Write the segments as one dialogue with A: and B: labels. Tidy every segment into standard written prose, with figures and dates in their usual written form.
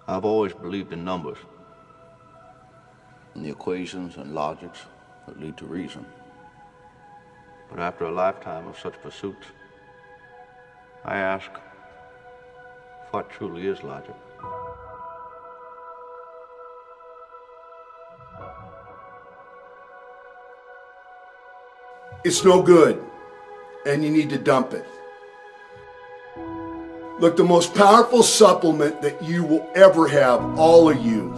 A: I've always believed in numbers, and the equations and logics that lead to reason. But after a lifetime of such pursuits, I ask, what truly is logic?
B: It's no good, and you need to dump it. Look, the most powerful supplement that you will ever have, all of you,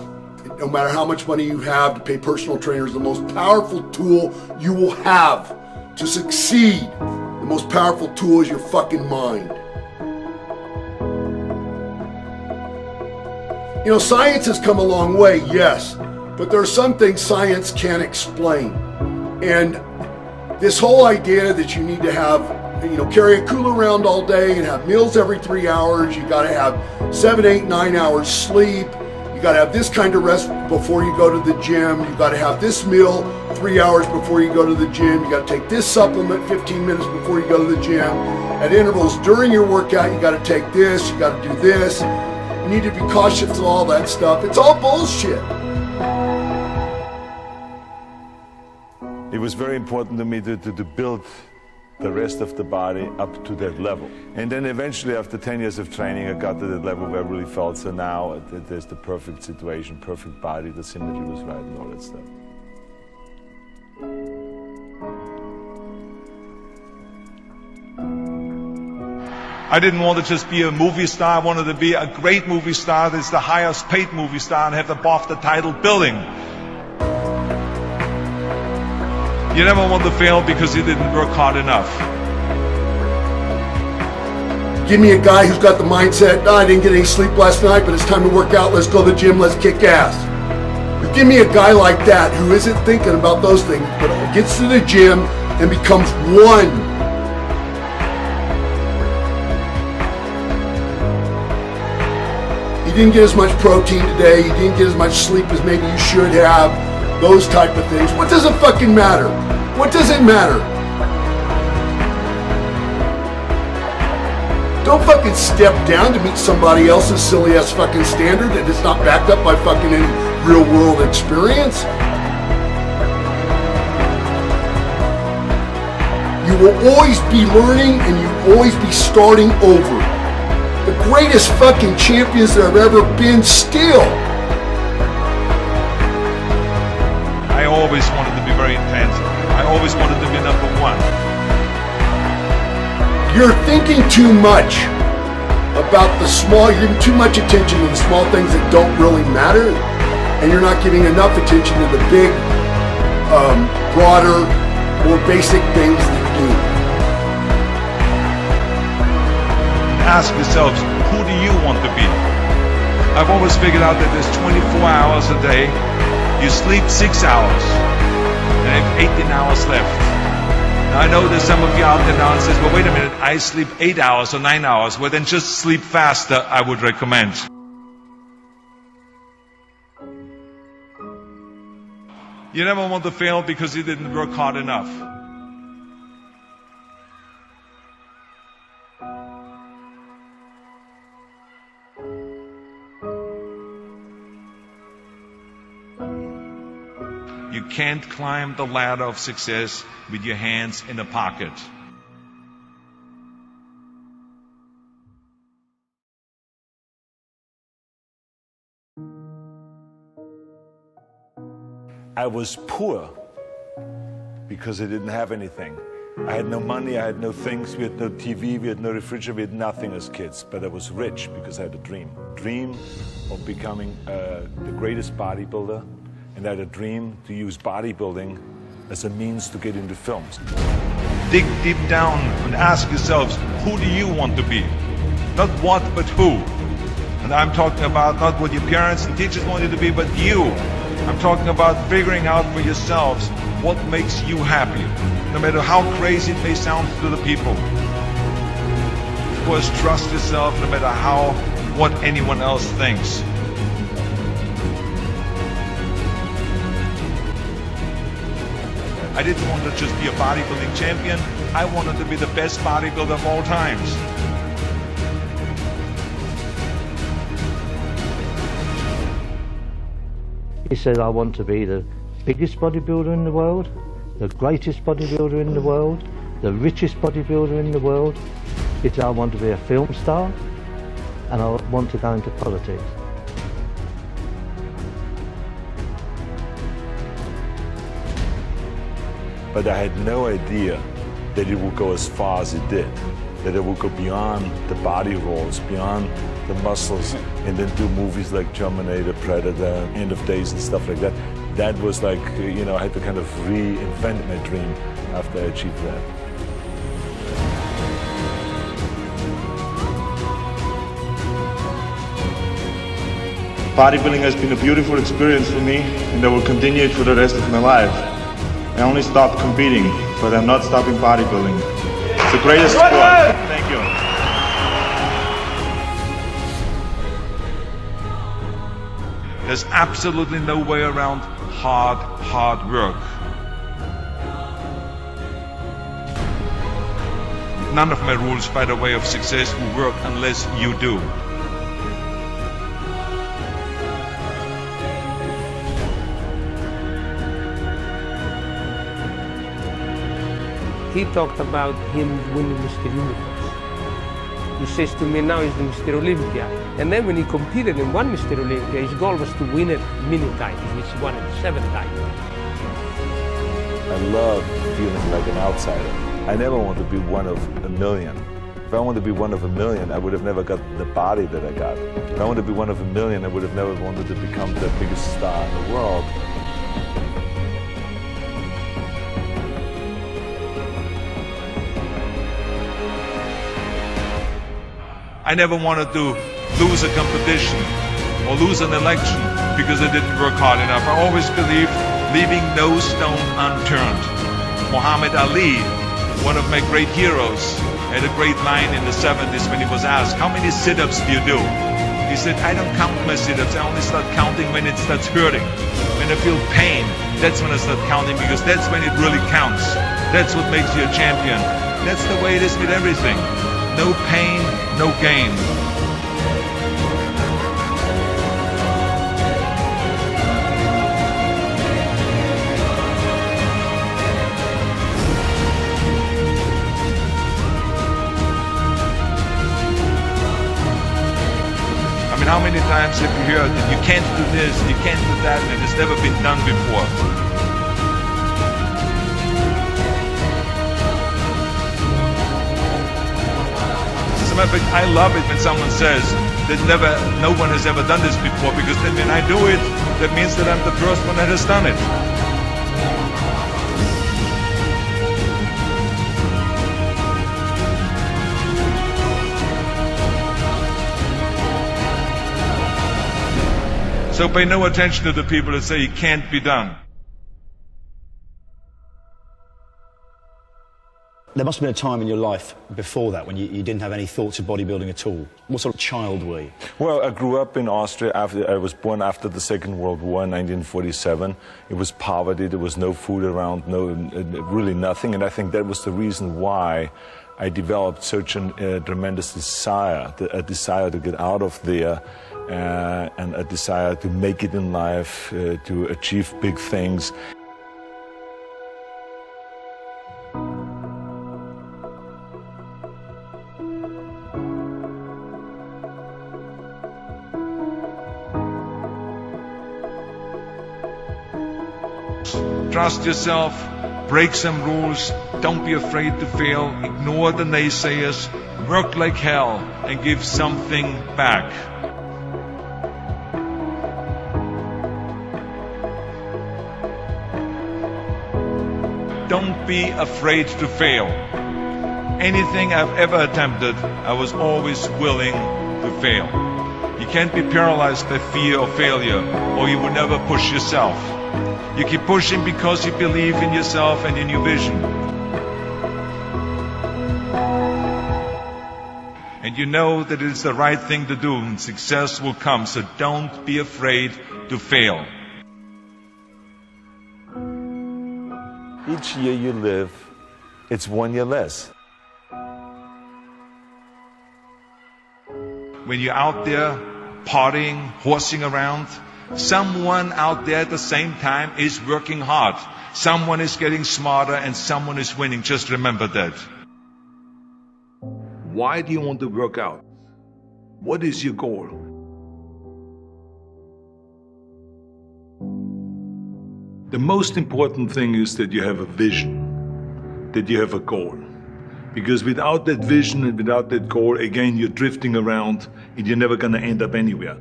B: no matter how much money you have to pay personal trainers, the most powerful tool you will have to succeed, the most powerful tool is your fucking mind. You know, science has come a long way, yes, but there are some things science can't explain. And this whole idea that you need to have, carry a cooler around all day and have meals every 3 hours, you gotta have 7, 8, 9 hours sleep, you gotta have this kind of rest before you go to the gym, you gotta have this meal 3 hours before you go to the gym, you gotta take this supplement 15 minutes before you go to the gym. At intervals during your workout, you gotta take this, you gotta do this. You need to be cautious of all that stuff. It's all bullshit.
C: It was very important to me to build the rest of the body up to that level. And then eventually, after 10 years of training, I got to that level where I really felt, so now there's the perfect situation, perfect body, the symmetry was right and all that stuff.
D: I didn't want to just be a movie star, I wanted to be a great movie star that's the highest paid movie star and have the BAFTA title building. You never want to fail because you didn't work hard enough.
B: Give me a guy who's got the mindset, I didn't get any sleep last night, but it's time to work out, let's go to the gym, let's kick ass. You give me a guy like that who isn't thinking about those things, but gets to the gym and becomes one. You didn't get as much protein today, you didn't get as much sleep as maybe you should have, those type of things. What does it fucking matter? What does it matter? Don't fucking step down to meet somebody else's silly ass fucking standard that is not backed up by fucking any real world experience. You will always be learning and you will always be starting over. The greatest fucking champions there have ever been still.
D: I always wanted to be very intense. I always wanted to be number one.
B: You're thinking too much about the small, you're giving too much attention to the small things that don't really matter, and you're not giving enough attention to the big, broader, more basic things that do.
D: Ask yourselves, who do you want to be? I've always figured out that there's 24 hours a day. You sleep 6 hours, and I have 18 hours left. Now I know there's some of you out there now and says, well, wait a minute, I sleep 8 hours or 9 hours. Well, then just sleep faster, I would recommend. You never want to fail because you didn't work hard enough. You can't climb the ladder of success with your hands in a pocket.
C: I was poor because I didn't have anything. I had no money, I had no things, we had no TV, we had no refrigerator, we had nothing as kids. But I was rich because I had a dream. Dream of becoming the greatest bodybuilder. And I had a dream to use bodybuilding as a means to get into films.
D: Dig deep down and ask yourselves, who do you want to be? Not what, but who. And I'm talking about not what your parents and teachers want you to be, but you. I'm talking about figuring out for yourselves what makes you happy, no matter how crazy it may sound to the people. Of course, trust yourself no matter what anyone else thinks. I didn't want to just be a bodybuilding champion. I wanted to be the best bodybuilder of all times.
E: He said, I want to be the biggest bodybuilder in the world, the greatest bodybuilder in the world, the richest bodybuilder in the world. He said, I want to be a film star, and I want to go into politics.
C: But I had no idea that it would go as far as it did, that it would go beyond the body roles, beyond the muscles, and then do movies like Terminator, Predator, End of Days and stuff like that. That was like, you know, I had to kind of reinvent my dream after I achieved that.
D: Bodybuilding has been a beautiful experience for me, and I will continue it for the rest of my life. I only stopped competing, but I'm not stopping bodybuilding. It's the greatest sport. Thank you. There's absolutely no way around hard work. None of my rules by the way of success will work unless you do.
F: He talked about him winning Mr. Universe. He says to me now he's the Mr. Olympia. And then when he competed and won Mr. Olympia, his goal was to win it many times, which he won it 7 times.
C: I love feeling like an outsider. I never want to be one of a million. If I wanted to be one of a million, I would have never got the body that I got. If I wanted to be one of a million, I would have never wanted to become the biggest star in the world.
D: I never wanted to lose a competition or lose an election because I didn't work hard enough. I always believed leaving no stone unturned. Muhammad Ali, one of my great heroes, had a great line in the 70s when he was asked, how many sit-ups do you do? He said, I don't count my sit-ups. I only start counting when it starts hurting. When I feel pain, that's when I start counting, because that's when it really counts. That's what makes you a champion. That's the way it is with everything. No pain, no gain. I mean, how many times have you heard that you can't do this, you can't do that, and it's never been done before? I love it when someone says that no one has ever done this before, because then when I do it, that means that I'm the first one that has done it. So pay no attention to the people that say it can't be done.
G: There must have been a time in your life before that when you didn't have any thoughts of bodybuilding at all. What sort of child were you?
C: Well, I grew up in Austria. I was born after the Second World War in 1947. It was poverty. There was no food around, really nothing. And I think that was the reason why I developed such a tremendous desire, a desire to get out of there, and a desire to make it in life, to achieve big things.
D: Trust yourself, break some rules, don't be afraid to fail, ignore the naysayers, work like hell, and give something back. Don't be afraid to fail. Anything I've ever attempted, I was always willing to fail. You can't be paralyzed by fear of failure, or you will never push yourself. You keep pushing because you believe in yourself and in your vision. And you know that it is the right thing to do, and success will come, so don't be afraid to fail.
C: Each year you live, it's 1 year less.
D: When you're out there partying, horsing around, Someone out there at the same time is working hard. Someone is getting smarter and someone is winning. Just remember that. Why do you want to work out? What is your goal? The most important thing is that you have a vision, that you have a goal. Because without that vision and without that goal, again, you're drifting around and you're never going to end up anywhere.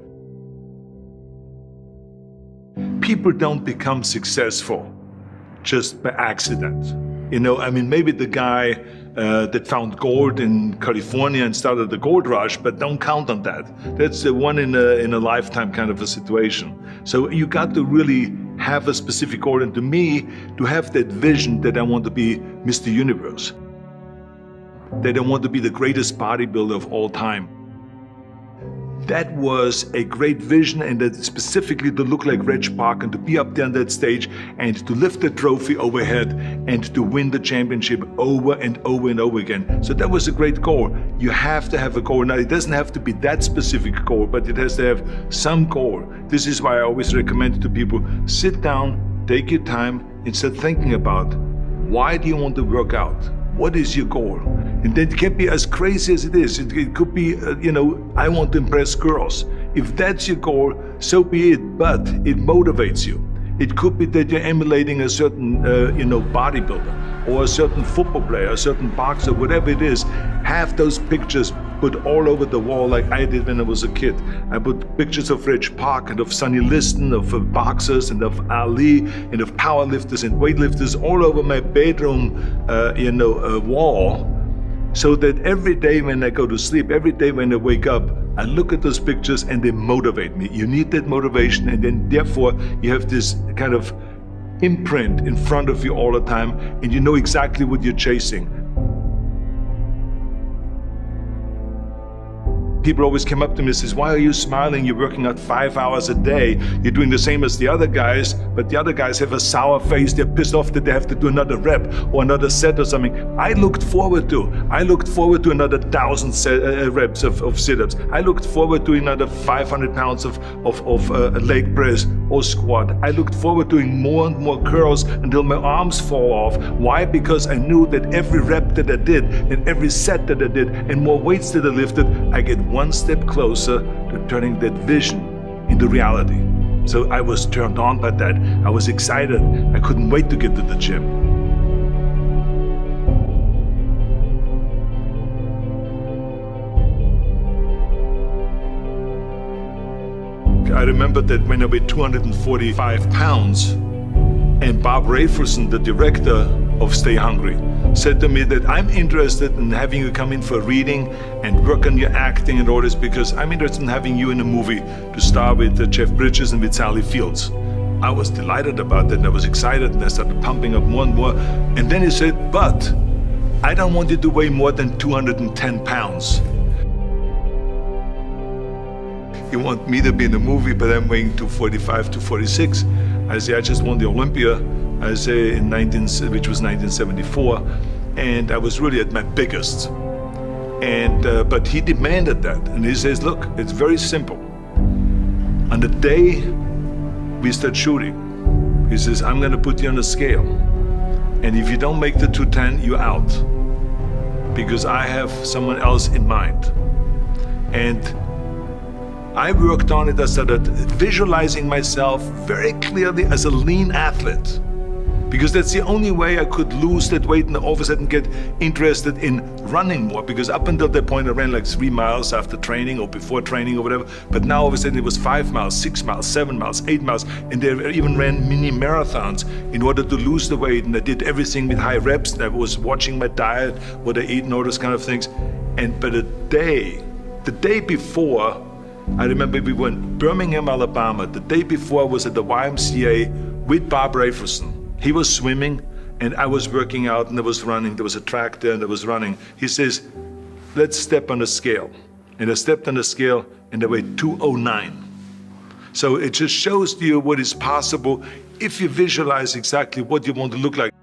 D: People don't become successful just by accident. You know, I mean, maybe the guy that found gold in California and started the gold rush, but don't count on that. That's the one in a lifetime kind of a situation. So you got to really have a specific goal. And to me, to have that vision that I want to be Mr. Universe, that I want to be the greatest bodybuilder of all time. That was a great vision, and that specifically to look like Reg Park and to be up there on that stage and to lift the trophy overhead and to win the championship over and over and over again. So that was a great goal. You have to have a goal. Now, it doesn't have to be that specific goal, but it has to have some goal. This is why I always recommend to people, sit down, take your time, and start thinking about, why do you want to work out? What is your goal? And that can be as crazy as it is. It could be, I want to impress girls. If that's your goal, so be it, but it motivates you. It could be that you're emulating a certain, bodybuilder or a certain football player, a certain boxer, whatever it is. Have those pictures put all over the wall like I did when I was a kid. I put pictures of Reg Park and of Sonny Liston, of boxers and of Ali and of powerlifters and weightlifters all over my bedroom, wall. So that every day when I go to sleep, every day when I wake up, I look at those pictures and they motivate me. You need that motivation, and then therefore you have this kind of imprint in front of you all the time, and you know exactly what you're chasing. People always come up to me and says, why are you smiling? You're working out 5 hours a day. You're doing the same as the other guys, but the other guys have a sour face. They're pissed off that they have to do another rep or another set or something. I looked forward to another 1,000 reps of sit-ups. I looked forward to another 500 pounds of leg press or squat. I looked forward to doing more and more curls until my arms fall off. Why? Because I knew that every rep that I did and every set that I did and more weights that I lifted, I get one step closer to turning that vision into reality. So I was turned on by that. I was excited. I couldn't wait to get to the gym. I remember that when I weighed 245 pounds, and Bob Rafelson, the director of Stay Hungry, said to me that I'm interested in having you come in for a reading and work on your acting and all this, because I'm interested in having you in a movie to star with Jeff Bridges and with Sally Fields. I was delighted about that, and I was excited, and I started pumping up more and more. And then he said, but I don't want you to weigh more than 210 pounds. You want me to be in the movie, but I'm weighing 245, 246. I say, I just won the Olympia, I say, which was 1974, and I was really at my biggest. And but he demanded that, and he says, look, it's very simple. On the day we start shooting, he says, I'm gonna put you on a scale, and if you don't make the 210, you're out, because I have someone else in mind. And I worked on it. I started visualizing myself very clearly as a lean athlete, because that's the only way I could lose that weight and all of a sudden get interested in running more, because up until that point I ran like 3 miles after training or before training or whatever, but now all of a sudden it was 5 miles, 6 miles, 7 miles, 8 miles, and they even ran mini marathons in order to lose the weight, and I did everything with high reps, and I was watching my diet, what I eat and all those kind of things. And but the day before, I remember we were in Birmingham, Alabama. The day before I was at the YMCA with Bob Rafelson. He was swimming and I was working out, and I was running. There was a track there and I was running. He says, let's step on the scale. And I stepped on the scale and I weighed 209. So it just shows to you what is possible if you visualize exactly what you want to look like.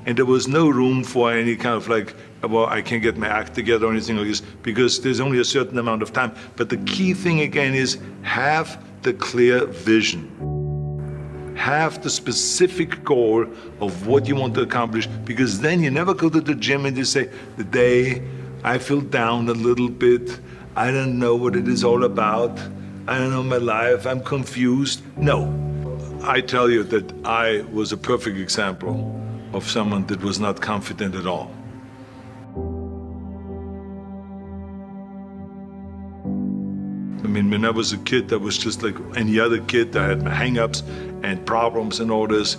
C: And there was no room for any kind of like, well, I can't get my act together or anything like this, because there's only a certain amount of time. But the key thing again is have the clear vision. Have the specific goal of what you want to accomplish, because then you never go to the gym and you say, the day I feel down a little bit, I don't know what it is all about, I don't know my life, I'm confused. No, I tell you that I was a perfect example of someone that was not confident at all. I mean, when I was a kid, I was just like any other kid. I had my hang-ups and problems and all this.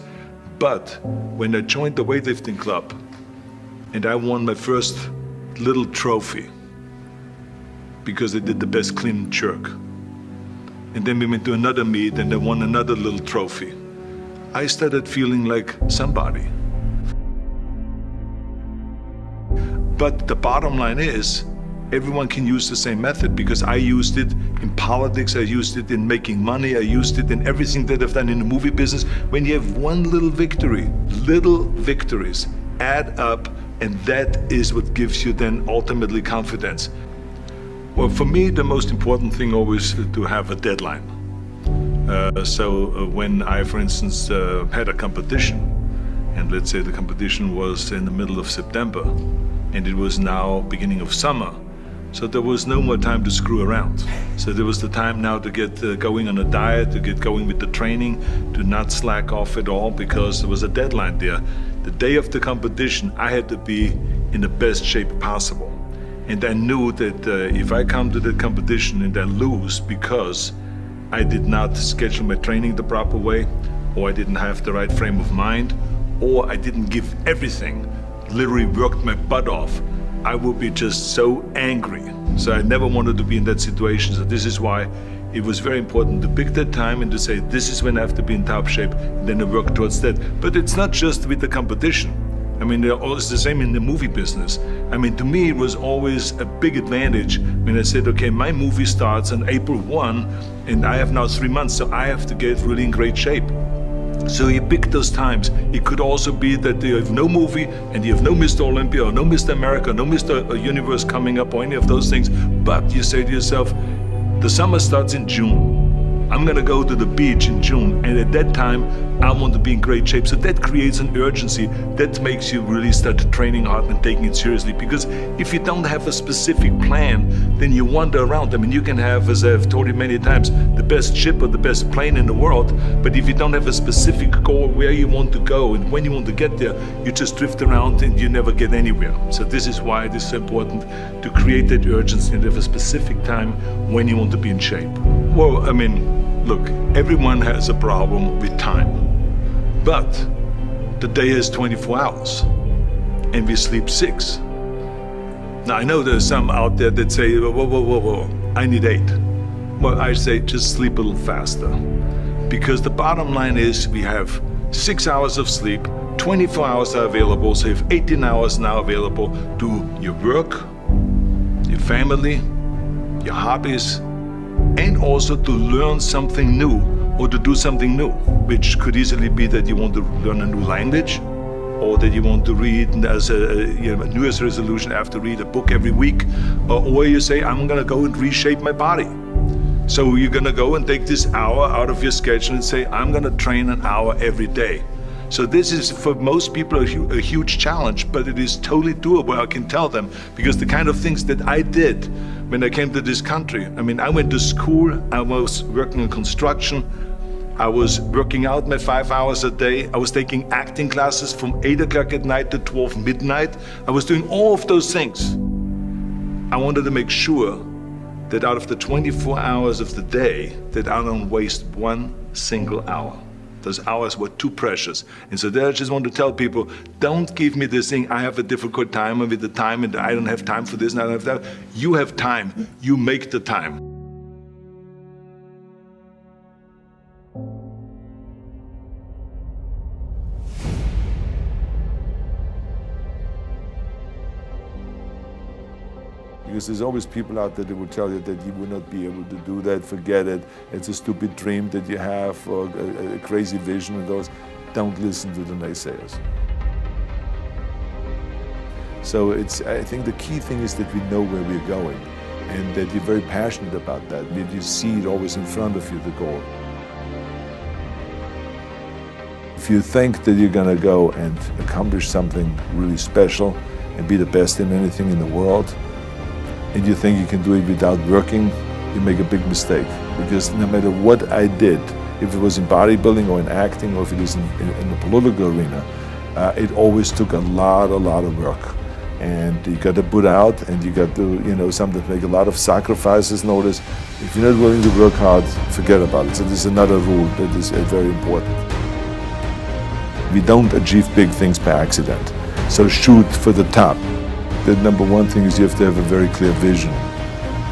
C: But when I joined the weightlifting club and I won my first little trophy because I did the best clean and jerk, and then we went to another meet and I won another little trophy, I started feeling like somebody. But the bottom line is, everyone can use the same method, because I used it in politics, I used it in making money, I used it in everything that I've done in the movie business. When you have one little victory, little victories add up, and that is what gives you then ultimately confidence. Well, for me, the most important thing always to have a deadline. So when I, for instance, had a competition, and let's say the competition was in the middle of September, and it was now beginning of summer, so there was no more time to screw around. So there was the time now to get going on a diet, to get going with the training, to not slack off at all, because there was a deadline there. The day of the competition, I had to be in the best shape possible. And I knew that if I come to the competition and I lose because I did not schedule my training the proper way, or I didn't have the right frame of mind, or I didn't give everything, literally worked my butt off, I would be just so angry. So I never wanted to be in that situation. So this is why it was very important to pick that time and to say, this is when I have to be in top shape, and then I work towards that. But it's not just with the competition. I mean, it's the same in the movie business. I mean, to me, it was always a big advantage when I said, okay, my movie starts on April 1, and I have now 3 months, so I have to get really in great shape. So you pick those times. It could also be that you have no movie and you have no Mr. Olympia or no Mr. America, no Mr. Universe coming up or any of those things. But you say to yourself, the summer starts in June. I'm gonna go to the beach in June, and at that time, I want to be in great shape. So that creates an urgency that makes you really start training hard and taking it seriously. Because if you don't have a specific plan, then you wander around. I mean, you can have, as I've told you many times, the best ship or the best plane in the world, but if you don't have a specific goal where you want to go and when you want to get there, you just drift around and you never get anywhere. So this is why it is so important to create that urgency and have a specific time when you want to be in shape. Well, I mean, look, everyone has a problem with time, but the day has 24 hours and we sleep 6. Now, I know there's some out there that say, whoa, I need 8. Well, I say just sleep a little faster, because the bottom line is we have 6 hours of sleep, 24 hours are available, so you have 18 hours now available to your work, your family, your hobbies, and also to learn something new or to do something new, which could easily be that you want to learn a new language, or that you want to read as a New Year's resolution, I have to read a book every week, or you say, I'm gonna go and reshape my body. So you're gonna go and take this hour out of your schedule and say, I'm gonna train an hour every day. So this is, for most people, a huge challenge, but it is totally doable, I can tell them, because the kind of things that I did when I came to this country, I mean, I went to school, I was working in construction, I was working out my 5 hours a day, I was taking acting classes from 8 o'clock at night to 12 midnight, I was doing all of those things. I wanted to make sure that out of the 24 hours of the day, that I don't waste one single hour. Those hours were too precious. And so there I just want to tell people, don't give me this thing, I have a difficult time with the time and I don't have time for this and I don't have that. You have time, you make the time. Because there's always people out there that will tell you that you will not be able to do that, forget it, it's a stupid dream that you have, or a crazy vision, and those. Don't listen to the naysayers. So I think the key thing is that we know where we're going and that you're very passionate about that. That you see it always in front of you, the goal. If you think that you're gonna go and accomplish something really special and be the best in anything in the world, and you think you can do it without working, you make a big mistake. Because no matter what I did, if it was in bodybuilding or in acting or if it was in the political arena, it always took a lot of work. And you got to put out, and you got to, sometimes make a lot of sacrifices. Notice, if you're not willing to work hard, forget about it. So this is another rule that is very important. We don't achieve big things by accident. So shoot for the top. The number one thing is you have to have a very clear vision,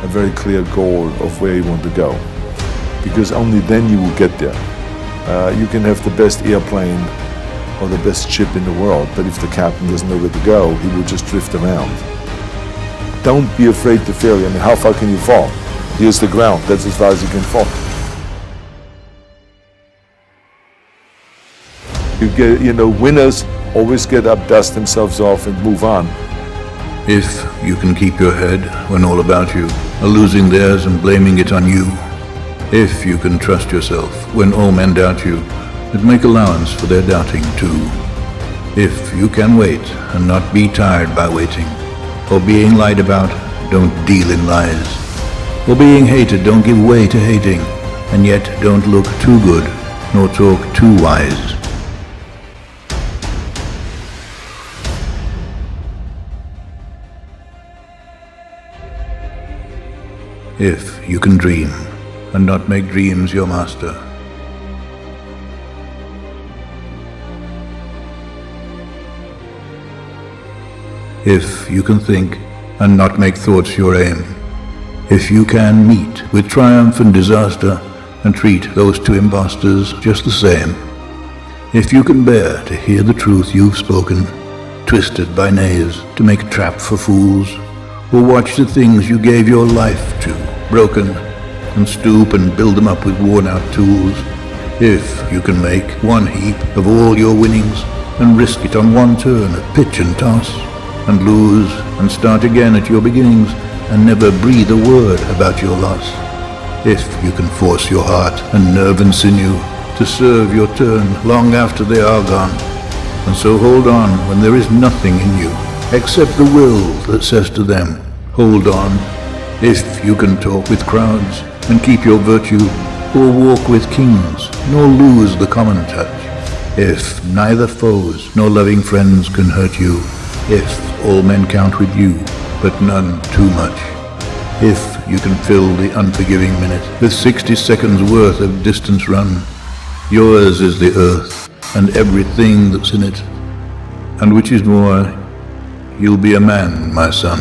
C: a very clear goal of where you want to go. Because only then you will get there. You can have the best airplane or the best ship in the world, but if the captain doesn't know where to go, he will just drift around. Don't be afraid to fail. I mean, how far can you fall? Here's the ground. That's as far as you can fall. You get, winners always get up, dust themselves off, and move on.
A: If you can keep your head when all about you are losing theirs and blaming it on you. If you can trust yourself when all men doubt you, but make allowance for their doubting too. If you can wait and not be tired by waiting, or being lied about, don't deal in lies. Or being hated, don't give way to hating, and yet don't look too good, nor talk too wise. If you can dream, and not make dreams your master. If you can think, and not make thoughts your aim. If you can meet with triumph and disaster, and treat those two impostors just the same. If you can bear to hear the truth you've spoken, twisted by knaves to make a trap for fools, or watch the things you gave your life to, broken, and stoop and build them up with worn-out tools. If you can make one heap of all your winnings, and risk it on one turn of pitch and toss, and lose and start again at your beginnings, and never breathe a word about your loss. If you can force your heart and nerve and sinew to serve your turn long after they are gone, and so hold on when there is nothing in you except the will that says to them, hold on. If you can talk with crowds and keep your virtue, or walk with kings, nor lose the common touch. If neither foes nor loving friends can hurt you, if all men count with you, but none too much. If you can fill the unforgiving minute with 60 seconds worth of distance run, yours is the earth and everything that's in it. And which is more, you'll be a man, my son.